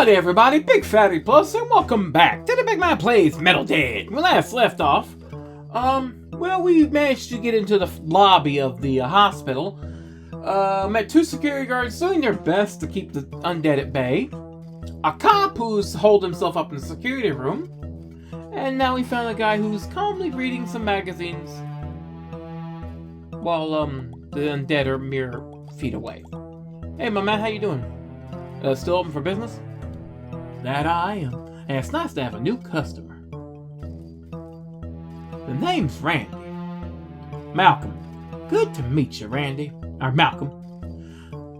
Howdy everybody, Big Fatty Plus, and welcome back to the Big Man Plays Metal Dead. We last left off, well, we managed to get into the lobby of the hospital. Met two security guards doing their best to keep the undead at bay. A cop who's holed himself up in the security room. And now we found a guy who's calmly reading some magazines while, the undead are mere feet away. Hey, my man, how you doing? Still open for business? That I am. And it's nice to have a new customer. The name's Randy. Malcolm. Good to meet you, Randy. Or Malcolm.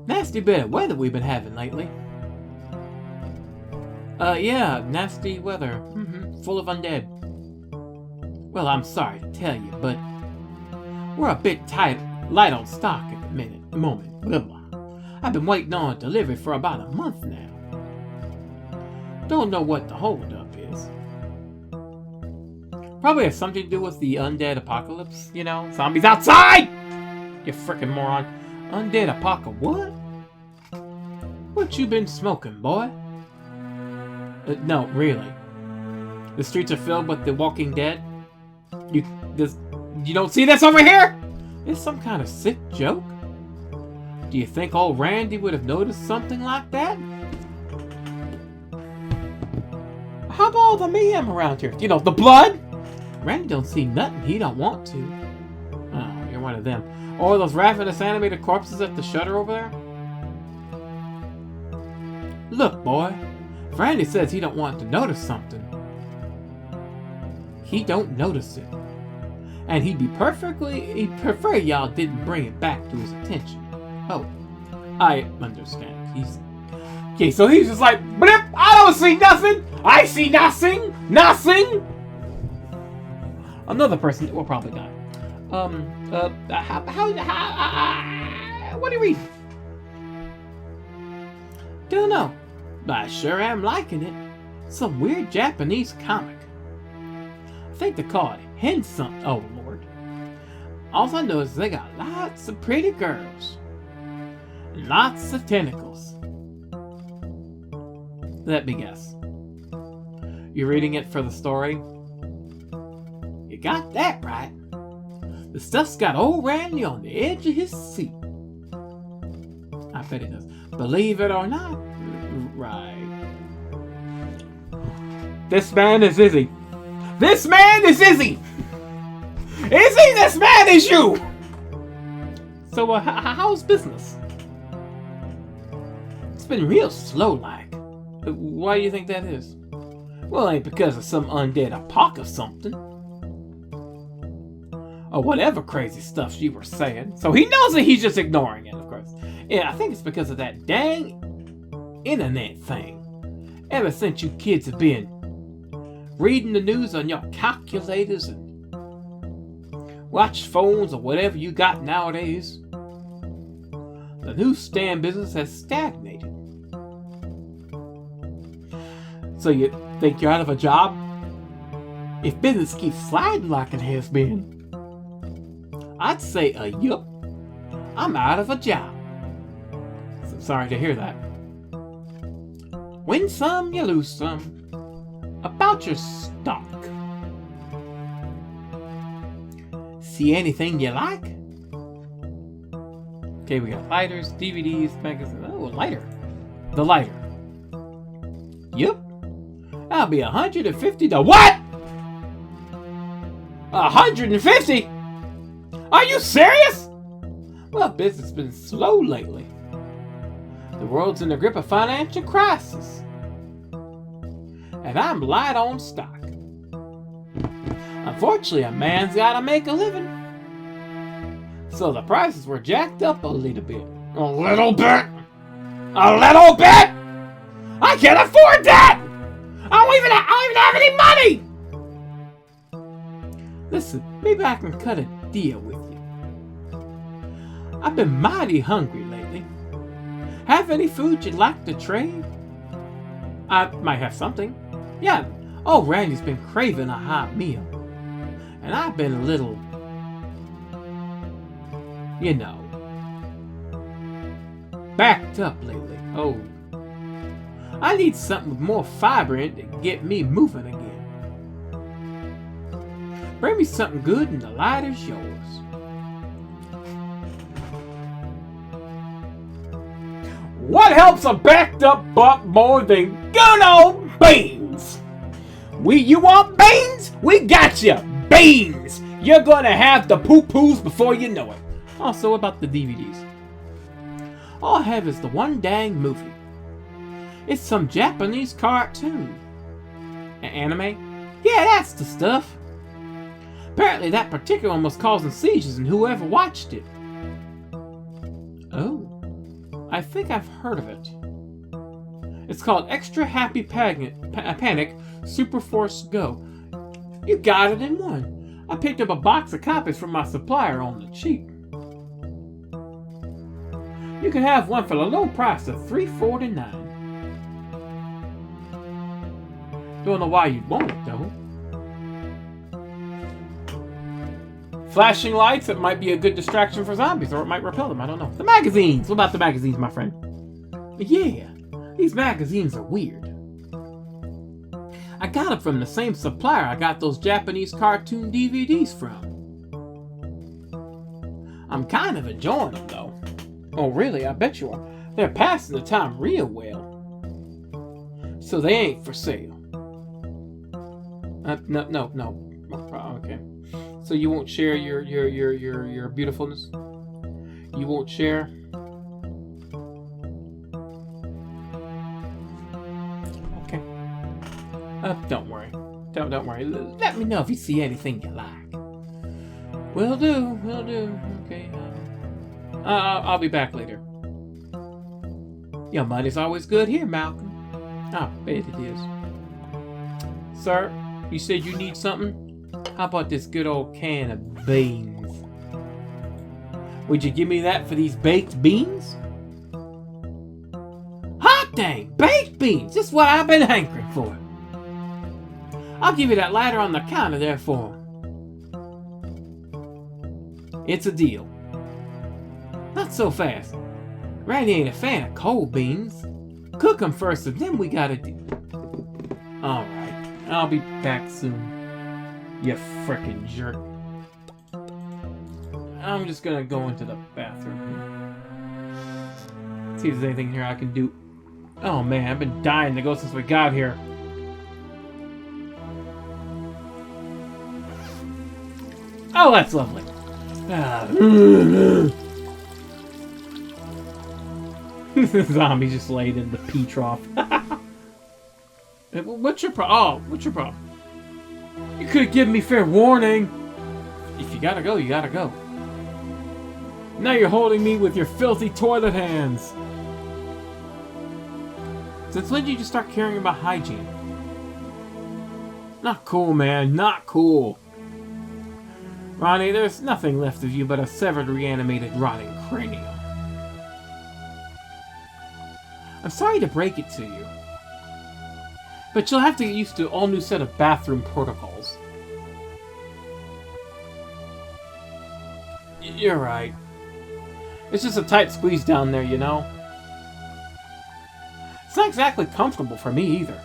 Nasty bit of weather we've been having lately. Yeah, nasty weather. Full of undead. Well, I'm sorry to tell you, but we're a bit light on stock at the moment. Blah, blah. I've been waiting on delivery for about a month now. Don't know what the holdup is. Probably has something to do with the undead apocalypse, you know? Zombies outside! You frickin' moron. Undead apocalypse, what? What you been smoking, boy? No, really. The streets are filled with the walking dead? You don't see this over here? It's some kind of sick joke? Do you think old Randy would have noticed something like that? How about all the mayhem around here? You know, the blood? Randy don't see nothing he don't want to. Oh, you're one of them. Or those ravenous animated corpses at the shutter over there? Look, boy. If Randy says he don't want to notice something, he don't notice it. And he'd prefer y'all didn't bring it back to his attention. Oh, I understand. Okay, so he's just like, blip, I don't see nothing! I see nothing! Nothing! Another person will probably die. What do you read? Don't know, but I sure am liking it. Some weird Japanese comic. I think they call it hen something. Oh, Lord. All I know is they got lots of pretty girls. Lots of tentacles. Let me guess. You're reading it for the story? You got that right. The stuff's got old Randy on the edge of his seat. I bet it does. Believe it or not. Right. This man is Izzy. This man is Izzy! Izzy, this man is you! So, how's business? It's been real slow like. Why do you think that is? Well, ain't because of some undead apocalypse something. Or whatever crazy stuff you were saying. So he knows that he's just ignoring it, of course. Yeah, I think it's because of that dang internet thing. Ever since you kids have been reading the news on your calculators and watch phones or whatever you got nowadays, the newsstand business has stagnated. So you think you're out of a job? If business keeps sliding like it has been, I'd say yup, I'm out of a job. So sorry to hear that. Win some, you lose some. About your stock. See anything you like? Okay, we got lighters, DVDs, magazines. Oh, a lighter. The lighter. Yup. That'll be $150. What? 150? Are you serious? Well, business has been slow lately. The world's in the grip of financial crisis. And I'm light on stock. Unfortunately, a man's gotta make a living. So the prices were jacked up a little bit. A little bit? A little bit? I can't afford that! I don't even have any money! Listen, maybe I can cut a deal with you. I've been mighty hungry lately. Have any food you'd like to trade? I might have something. Yeah, old Randy's been craving a hot meal. And I've been a little, you know, backed up lately. Oh, I need something with more fiber in it to get me moving again. Bring me something good and the light is yours. What helps a backed up buck more than good old beans? You want beans? We got you! Beans! You're gonna have the poo-poos before you know it. Also, about the DVDs. All I have is the one dang movie. It's some Japanese cartoon. Anime? Yeah, that's the stuff. Apparently that particular one was causing seizures in whoever watched it. Oh. I think I've heard of it. It's called Extra Happy Panic Super Force Go. You got it in one. I picked up a box of copies from my supplier on the cheap. You can have one for the low price of $3.49. Don't know why you'd want it though. Flashing lights, it might be a good distraction for zombies, or it might repel them, I don't know. The magazines! What about the magazines, my friend? Yeah, these magazines are weird. I got them from the same supplier I got those Japanese cartoon DVDs from. I'm kind of enjoying them, though. Oh, really? I bet you are. They're passing the time real well. So they ain't for sale. No. Okay. So you won't share your beautifulness? You won't share? Okay. Don't worry. Don't worry. Let me know if you see anything you like. Will do. Okay. I'll be back later. Your money's always good here, Malcolm. I bet it is. Sir, you said you need something? How about this good old can of beans? Would you give me that for these baked beans? Hot dang! Baked beans! Just what I've been hankering for. I'll give you that lighter on the counter there for 'em. It's a deal. Not so fast. Randy ain't a fan of cold beans. Cook 'em first and then we gotta do... Alright, I'll be back soon. You frickin' jerk. I'm just gonna go into the bathroom. See if there's anything here I can do. Oh man, I've been dying to go since we got here. Oh, that's lovely. Zombie just laid in the pee trough. What's your problem? Oh, what's your problem? You could have given me fair warning. If you gotta go, you gotta go. Now you're holding me with your filthy toilet hands. Since when did you just start caring about hygiene? Not cool, man. Not cool. Ronnie, there's nothing left of you but a severed, reanimated, rotting cranium. I'm sorry to break it to you, but you'll have to get used to an all-new set of bathroom protocols. You're right. It's just a tight squeeze down there, you know? It's not exactly comfortable for me either.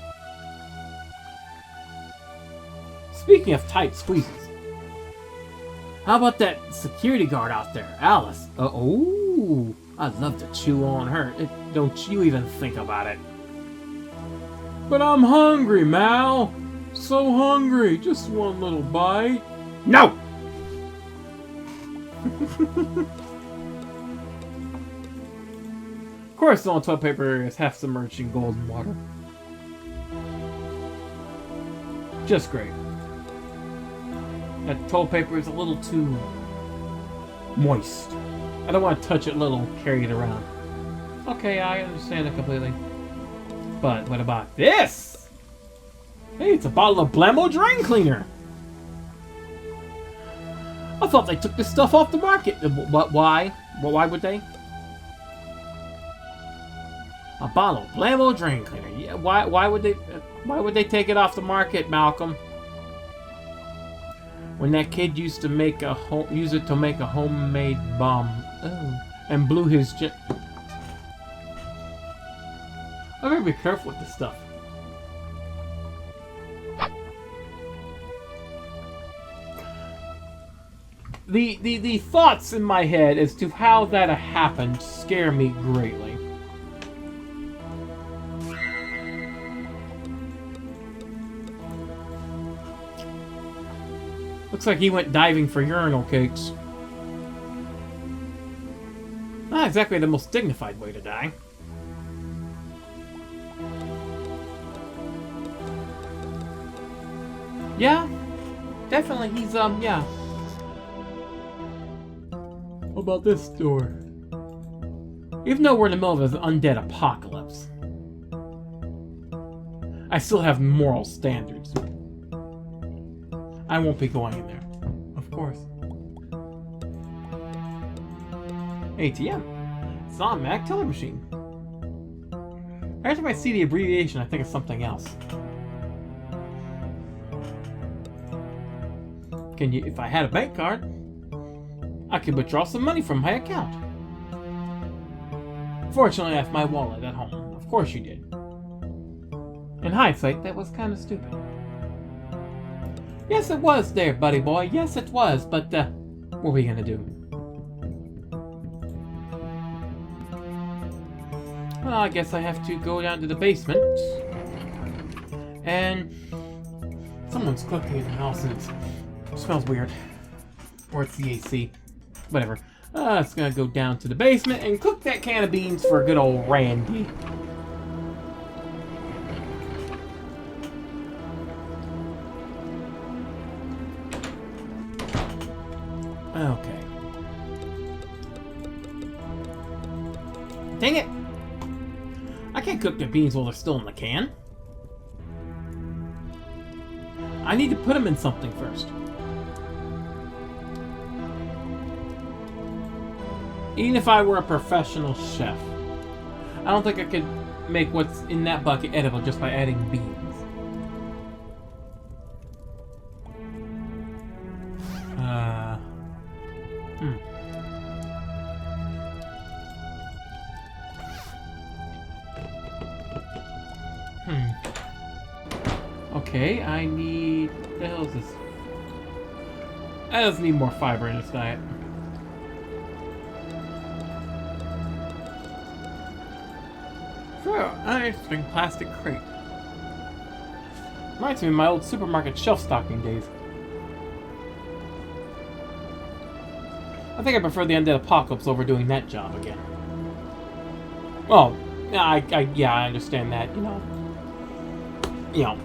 Speaking of tight squeezes, how about that security guard out there, Alice? Oh, I'd love to chew on her. Don't you even think about it. But I'm hungry, Mal. So hungry. Just one little bite. No! Of course, the only toilet paper is half submerged in golden water. Just great. That toilet paper is a little too moist. I don't want to touch it little and carry it around. Okay, I understand it completely. But what about this? Hey, it's a bottle of Blammo drain cleaner. I thought they took this stuff off the market. But why? Well, why would they? A bottle of Blammo drain cleaner. Yeah, why would they? Why would they take it off the market, Malcolm? When that kid used to use it to make a homemade bomb, and blew his jet. Okay, better be careful with this stuff. The thoughts in my head as to how that happened scare me greatly. Looks like he went diving for urinal cakes. Not exactly the most dignified way to die. Yeah, definitely he's, yeah. What about this door? Even though we're in the middle of an undead apocalypse, I still have moral standards. I won't be going in there, of course. ATM. It's not a Mac teller machine. Every time I see the abbreviation, I think of something else. Can you? If I had a bank card, I could withdraw some money from my account. Fortunately, I have my wallet at home. Of course you did. In hindsight, that was kind of stupid. Yes, it was there, buddy boy. Yes, it was. But, what are we gonna do? Well, I guess I have to go down to the basement. And someone's cooking in the house and it smells weird. Or it's the AC. Whatever. It's gonna go down to the basement and cook that can of beans for good old Randy. Okay. Dang it! I can't cook the beans while they're still in the can. I need to put them in something first. Even if I were a professional chef, I don't think I could make what's in that bucket edible just by adding beans. Okay, I need... What the hell is this? I just need more fiber in this diet. Sure, an interesting plastic crate. Reminds me of my old supermarket shelf stocking days. I think I prefer the Undead Apocalypse over doing that job again. Well, yeah, I understand that, you know.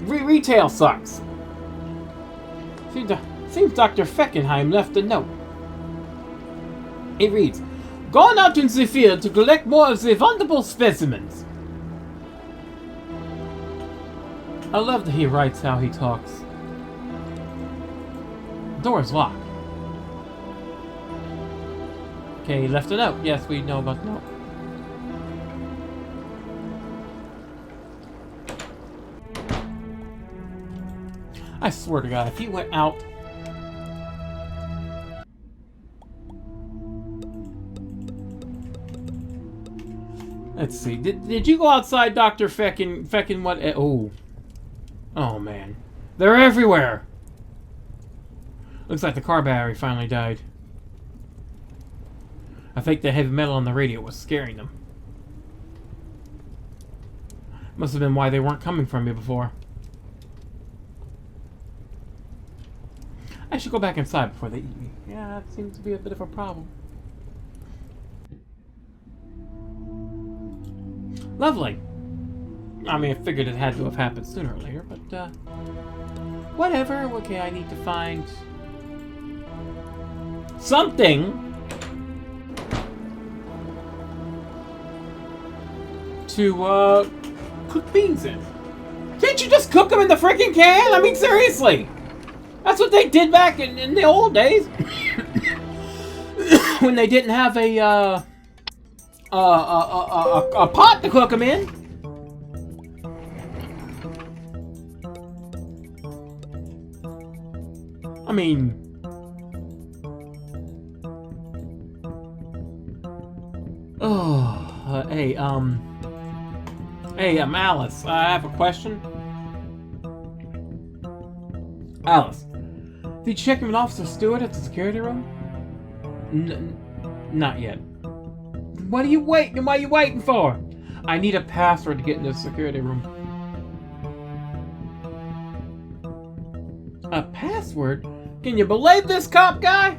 Retail sucks. Seems Dr. Feckenheim left a note. It reads, "Gone out in the field to collect more of the wonderful specimens." I love that he writes how he talks. The door is locked. Okay, he left a note. Yes, we know about the note. I swear to God, if he went out... Let's see. Did you go outside, Dr. Feckin what? Oh. Oh, man. They're everywhere! Looks like the car battery finally died. I think the heavy metal on the radio was scaring them. Must have been why they weren't coming from me before. I should go back inside before they eat me. Yeah, that seems to be a bit of a problem. Lovely. I mean, I figured it had to have happened sooner or later, but, whatever. Okay, I need to find... something to, cook beans in. Can't you just cook them in the freaking can? I mean, seriously! That's what they did back in the old days. When they didn't have a pot to cook them in. I mean... Oh, hey, Hey, I'm Alice. I have a question. Alice, did you check in with Officer Stewart at the security room? Not yet. What are you waiting? What are you waiting for? I need a password to get into the security room. A password? Can you believe this cop guy?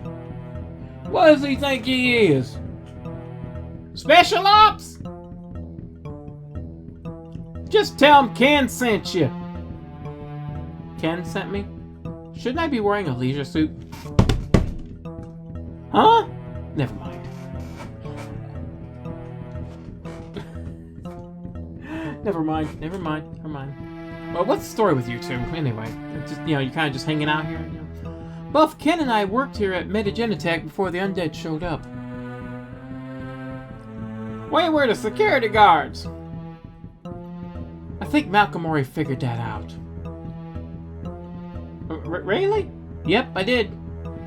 What does he think he is? Special Ops? Just tell him Ken sent you. Ken sent me? Shouldn't I be wearing a leisure suit? Huh? Never mind. Never mind. Well, what's the story with you two, anyway? Just, you're kind of just hanging out here? Both Ken and I worked here at Metagenitech before the undead showed up. We were the security guards. I think Malcolm already figured that out. Really? Yep, I did.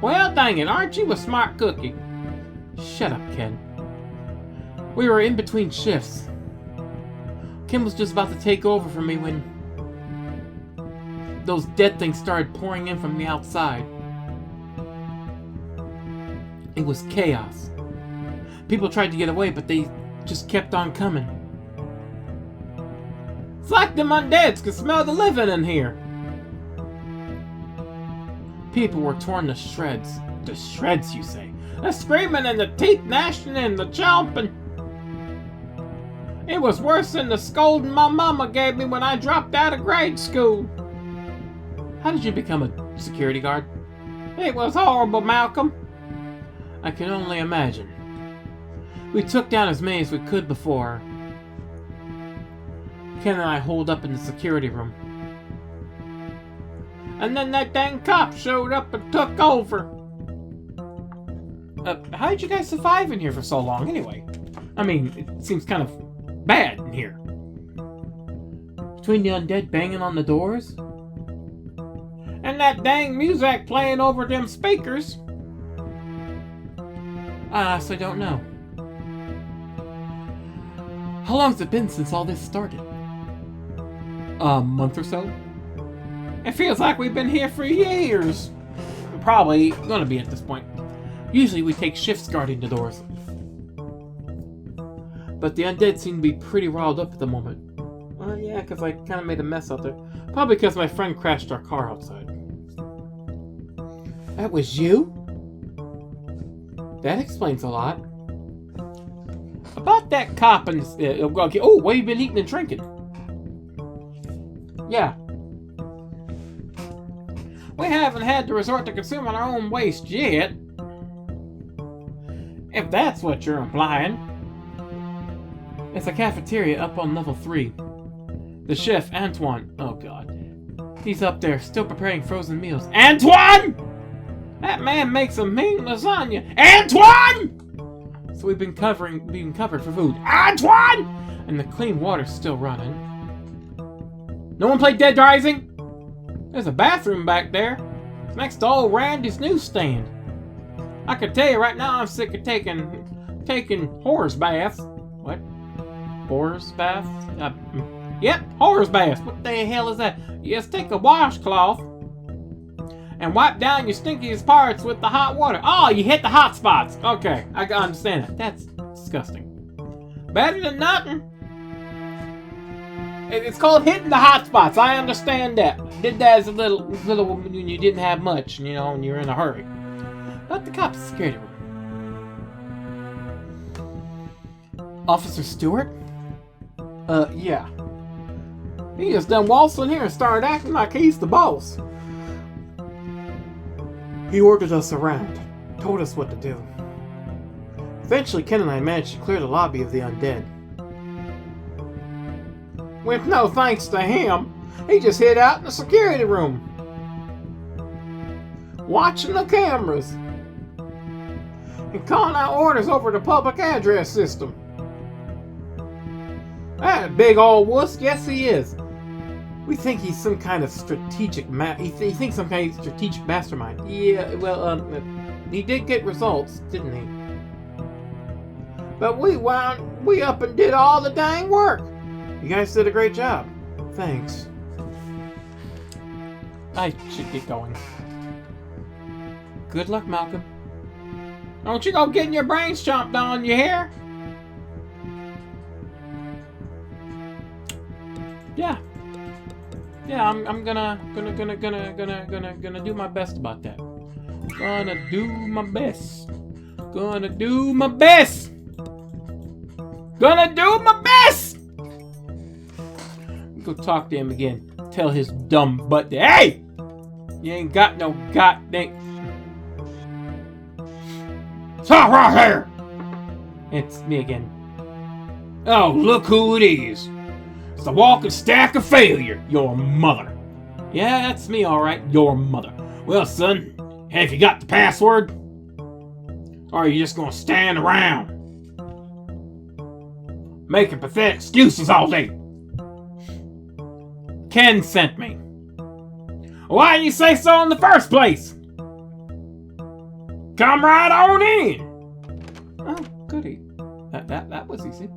Well, dang it, aren't you a smart cookie? Shut up, Ken. We were in between shifts. Ken was just about to take over for me when those dead things started pouring in from the outside. It was chaos. People tried to get away, but they just kept on coming. It's like them undeads could smell the living in here. People were torn to shreds. To shreds, you say? The screaming and the teeth gnashing and the chomping. It was worse than the scolding my mama gave me when I dropped out of grade school. How did you become a security guard? It was horrible, Malcolm. I can only imagine. We took down as many as we could before. Ken and I holed up in the security room. And then that dang cop showed up and took over. How did you guys survive in here for so long, anyway? I mean, it seems kind of bad in here. Between the undead banging on the doors? And that dang music playing over them speakers. I honestly don't know. How long's it been since all this started? A month or so? It feels like we've been here for years. Probably gonna be at this point. Usually we take shifts guarding the doors. But the undead seem to be pretty riled up at the moment. Yeah, because I kind of made a mess out there. Probably because my friend crashed our car outside. That was you? That explains a lot. About that cop and... okay. Oh, what have you been eating and drinking? Yeah. We haven't had to resort to consuming our own waste yet. If that's what you're implying. It's a cafeteria up on level 3. The chef, Antoine. Oh, God. He's up there, still preparing frozen meals. Antoine! That man makes a mean lasagna. Antoine! So we've been covered for food. Antoine! And the clean water's still running. No one played Dead Rising? There's a bathroom back there. It's next to old Randy's newsstand. I can tell you right now I'm sick of taking horse baths. What? Horse baths? Yep, horse baths. What the hell is that? You just take a washcloth and wipe down your stinkiest parts with the hot water. Oh, you hit the hot spots. Okay, I understand that. That's disgusting. Better than nothing. It's called hitting the hot spots. I understand that. Did that as a little when you didn't have much, and you're in a hurry. But the cops scared him. Officer Stewart? Yeah. He just done waltzed in here and started acting like he's the boss. He ordered us around, told us what to do. Eventually, Ken and I managed to clear the lobby of the undead. With no thanks to him, he just hid out in the security room, watching the cameras and calling out orders over the public address system. That big old wuss, yes he is. We think he's some kind of strategic he thinks some kind of strategic mastermind. Yeah, well, he did get results, didn't he? But we up and did all the dang work. You guys did a great job. Thanks. I should get going. Good luck, Malcolm. Don't you go getting your brains chomped on, you hear? Yeah. Yeah, I'm gonna do my best about that. Gonna do my best. Gonna do my best. Gonna do my best. Go talk to him again. Tell his dumb butt that, hey! You ain't got no goddamn. Stop right here! It's me again. Oh, look who it is. It's the walking stack of failure. Your mother. Yeah, that's me, alright. Your mother. Well, son, have you got the password? Or are you just gonna stand around making pathetic excuses all day? Ken sent me. Why didn't you say so in the first place? Come right on in. Oh, goody. That was easy.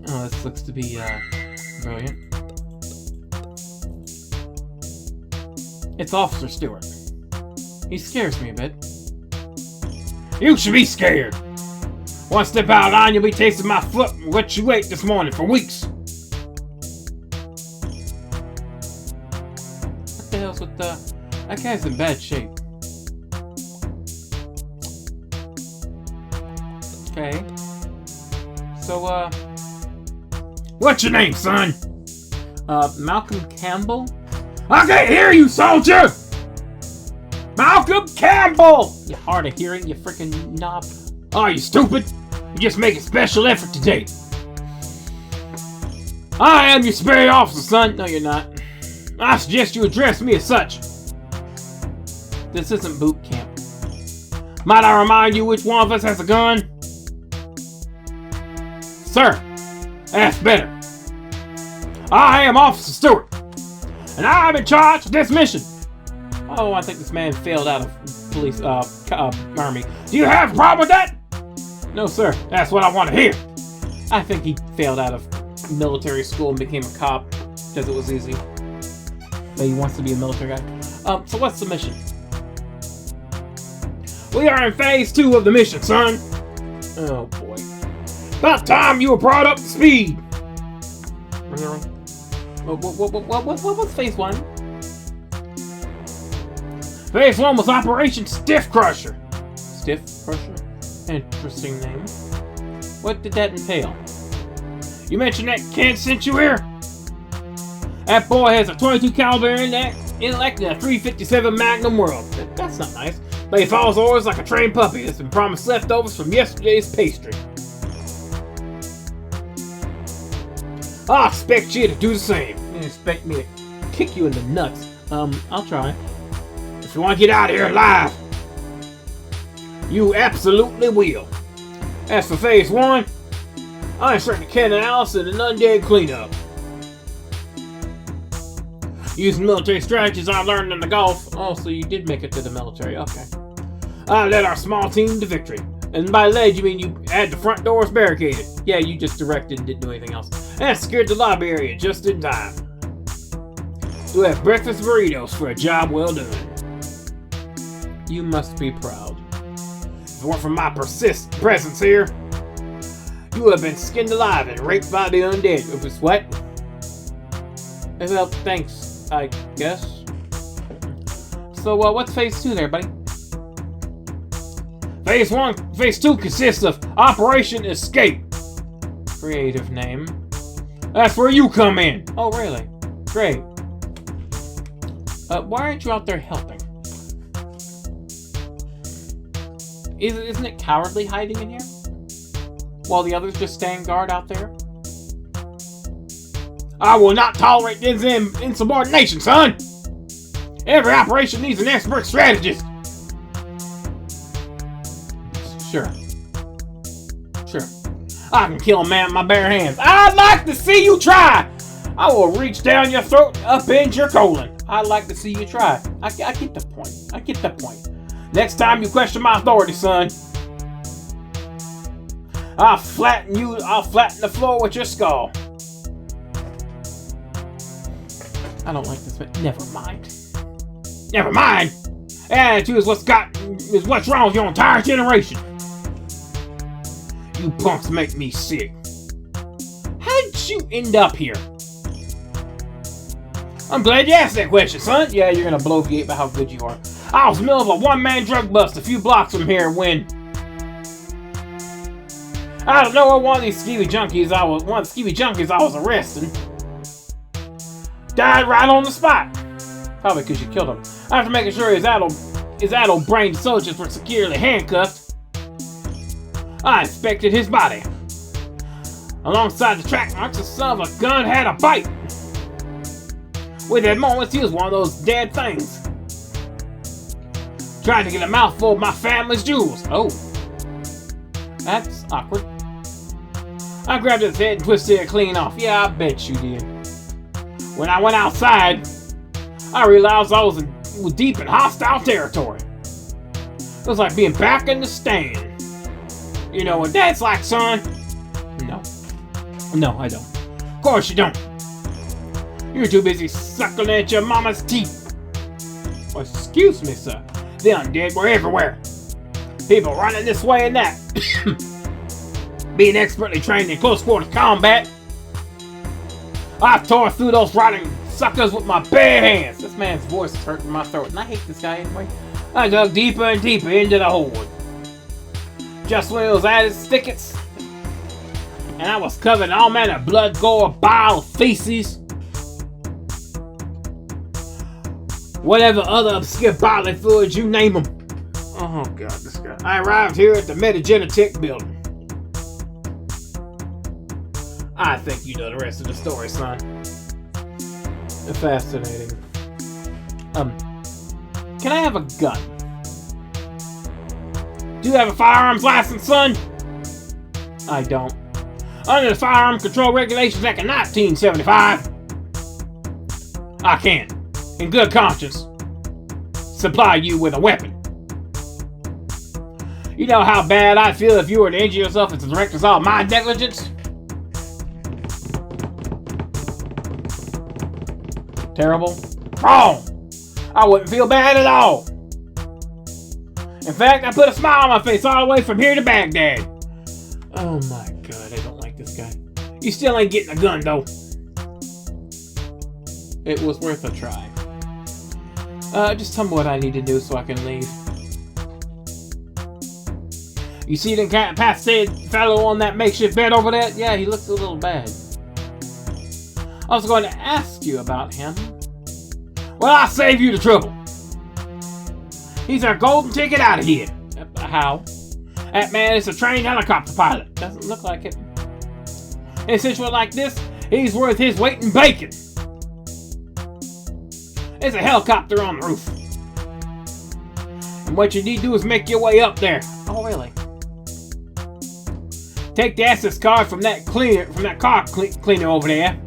Oh, this looks to be brilliant. It's Officer Stewart. He scares me a bit. You should be scared. One step out of line, you'll be tasting my foot and what you ate this morning for weeks. What the hell's with the... That guy's in bad shape. Okay. So, what's your name, son? Malcolm Campbell? I can't hear you, soldier! Malcolm Campbell! You hard of hearing, you freaking knob. Oh, you stupid? You just make a special effort today. I am your superior officer, son. No, you're not. I suggest you address me as such. This isn't boot camp. Might I remind you which one of us has a gun? Sir, that's better. I am Officer Stewart, and I am in charge of this mission. Oh, I think this man failed out of police, army. Do you have a problem with that? No, sir. That's what I want to hear. I think he failed out of military school and became a cop because it was easy. But he wants to be a military guy. So what's the mission? We are in phase 2 of the mission, son. Oh, boy. About time you were brought up to speed. Really? What's phase 1? Phase 1 was Operation Stiff Crusher. Stiff Crusher? Interesting name. What did that entail? You mentioned that Ken sent you here? That boy has a 22 caliber intellect and a 357 Magnum World. That's not nice. But he follows orders like a trained puppy that's been promised leftovers from yesterday's pastry. I expect you to do the same. You expect me to kick you in the nuts? I'll try. If you want to get out of here alive, you absolutely will. As for phase 1, I instructed Ken and Alice in an undead cleanup. Using military strategies I learned in the Gulf. Oh, so you did make it to the military. Okay. I led our small team to victory. And by led, you mean you had the front doors barricaded. Yeah, you just directed and didn't do anything else. And secured the lobby area just in time. We'll have breakfast burritos for a job well done. You must be proud. If it weren't for my presence here, you would have been skinned alive and raped by the undead. It was what? Well, thanks, I guess. So, what's phase 2 there, buddy? Phase 2 consists of Operation Escape. Creative name. That's where you come in. Oh, really? Great. Why aren't you out there helping? Isn't it cowardly hiding in here? While the others just stand guard out there? I will not tolerate this insubordination, son! Every operation needs an expert strategist! Sure. I can kill a man with my bare hands. I'd like to see you try! I will reach down your throat and upend your colon. I'd like to see you try. I get the point. I get the point. Next time you question my authority, son, I'll flatten the floor with your skull. I don't like this, but never mind. Never mind! Attitude is what's wrong with your entire generation. You punks make me sick. How did you end up here? I'm glad you asked that question, son. Yeah, you're gonna bloviate about how good you are. I was in the middle of a one-man drug bust a few blocks from here when I don't know one of the skeevy junkies I was arresting died right on the spot. Probably because you killed him. After making sure his addle-brained soldiers were securely handcuffed, I inspected his body. Alongside the track marks, the son of a gun had a bite. With that moment, he was one of those dead things. Tried to get a mouthful of my family's jewels. Oh. That's awkward. I grabbed his head and twisted it clean off. Yeah, I bet you did. When I went outside, I realized I was deep in hostile territory. It was like being back in the stand. You know what that's like, son? No. No, I don't. Of course you don't. You're too busy suckling at your mama's teeth. Oh, excuse me, sir. The undead were everywhere. People running this way and that. Being expertly trained in close quarters combat, I tore through those rotting suckers with my bare hands. This man's voice is hurting my throat, and I hate this guy anyway. I dug deeper and deeper into the horde. Just when it was at its thickest, and I was covered in all manner of blood, gore, bile, feces, whatever other obscure bodily fluids, you name them. Oh god, this guy. I arrived here at the Metagenetic building. I think you know the rest of the story, son. Fascinating. Can I have a gun? Do you have a firearms license, son? I don't. Under the Firearm Control Regulations Act of 1975, I can, in good conscience, supply you with a weapon. You know how bad I'd feel if you were to injure yourself as a direct result of my negligence? Terrible? Wrong! I wouldn't feel bad at all. In fact, I put a smile on my face all the way from here to Baghdad. Oh my god, I don't like this guy. You still ain't getting a gun, though. It was worth a try. Just tell me what I need to do so I can leave. You see the incapacitated fellow on that makeshift bed over there? Yeah, he looks a little bad. I was going to ask you about him. Well, I'll save you the trouble. He's our golden ticket out of here. How? That man is a trained helicopter pilot. Doesn't look like it. In a situation like this, he's worth his weight in bacon. There's a helicopter on the roof. And what you need to do is make your way up there. Oh, really? Take the access card from that car cleaner over there.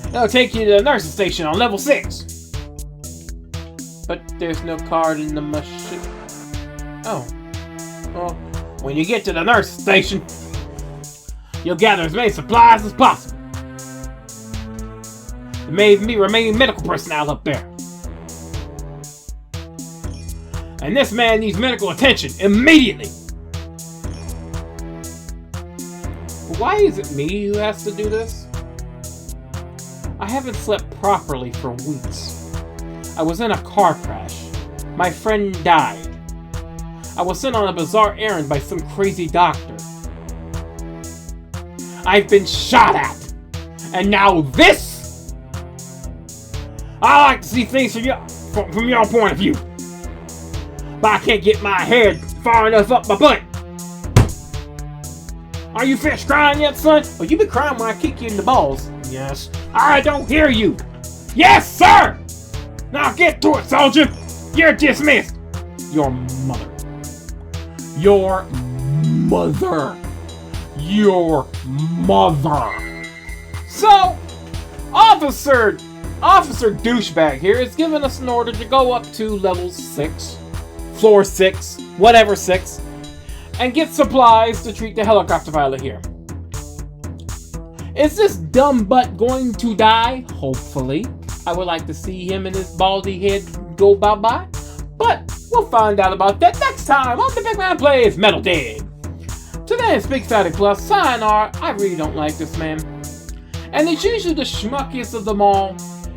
It'll take you to the nursing station on level 6. But there's no card in the machine. Oh. Well, when you get to the nursing station, you'll gather as many supplies as possible. There may even be remaining medical personnel up there. And this man needs medical attention immediately. Why is it me who has to do this? I haven't slept properly for weeks. I was in a car crash. My friend died. I was sent on a bizarre errand by some crazy doctor. I've been shot at. And now this? I like to see things from your point of view. But I can't get my head far enough up my butt. Are you finished crying yet, son? Oh, you've been crying when I kick you in the balls. Yes. I don't hear you. Yes, sir! Now get to it, soldier. You're dismissed. Your mother. Your mother. Your mother. So, Officer Officer Douchebag here is giving us an order to go up to level 6, floor 6, whatever 6, and get supplies to treat the helicopter pilot here. Is this dumb butt going to die? Hopefully. I would like to see him and his baldy head go bye-bye. But we'll find out about that next time on The Big Man Plays Metal Dig. Today's Big Fatty Plus, sayonara. I really don't like this man. And he's usually the schmuckiest of them all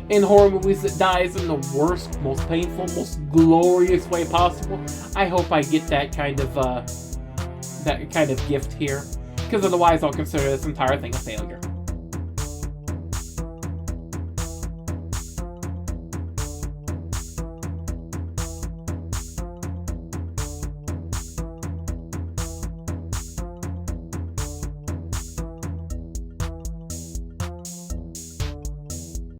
in horror movies that dies in the worst, most painful, most glorious way possible. I hope I get that kind of gift here, because otherwise I'll consider this entire thing a failure.